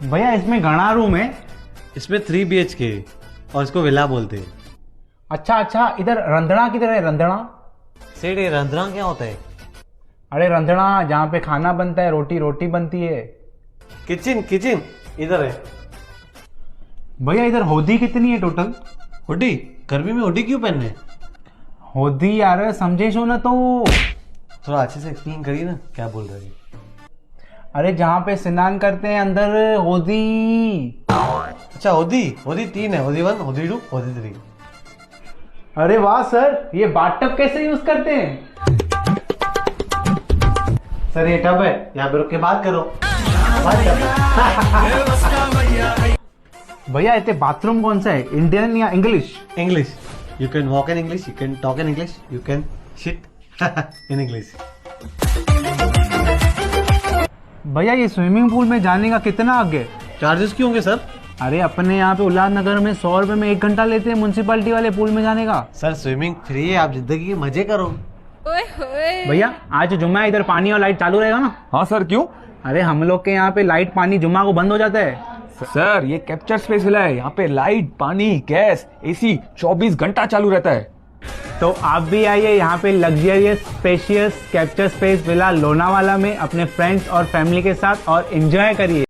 भैया इसमें घना रूम है। इसमें 3 BHK और इसको विला बोलते हैं। अच्छा, इधर रंधना किधर है? रंधना सेठ, ये रंधना क्या होता है? अरे रंधना जहाँ पे खाना बनता है, रोटी बनती है। किचन इधर है। भैया इधर होदी कितनी है टोटल? हुडी? गर्मी में हुडी क्यों पहनने? होदी यार समझे सो ना तो। थोड़ा अच्छे से एक्सप्लेन करिए ना, क्या बोल रहे हैं? अरे जहाँ पे स्नान करते हैं अंदर होदी। अच्छा, होदी 3 है। होदी 1, होदी 2, होदी 3। अरे वाह सर, ये बाथटब कैसे यूज करते हैं? सर ये टब है, यहाँ पे रुक के बात करो। भैया इतने बाथरूम कौन सा है, इंडियन या English? English. You can walk in English, you can talk in English, you can shit in English. भैया ये स्विमिंग पूल में जाने का कितना आगे? चार्जेस क्यों होंगे सर? अरे अपने यहाँ पे उल्लासनगर में 100 रुपए में 1 घंटा लेते हैं म्युनिसिपैलिटी वाले पूल में जाने का। सर स्विमिंग फ्री है, आप जिंदगी के मजे करो। भैया आज जुम्मा है, इधर पानी और लाइट चालू रहेगा ना? हाँ सर, क्यों? अरे हम लोग के यहाँ पे लाइट पानी जुम्मा को बंद हो जाता है। सर ये कैप्चर स्पेस विला है, यहाँ पे लाइट पानी गैस एसी 24 घंटा चालू रहता है। तो आप भी आइए यहाँ पे luxurious spacious capture space villa Lonavala में अपने फ्रेंड्स और फैमिली के साथ और एंजॉय करिए।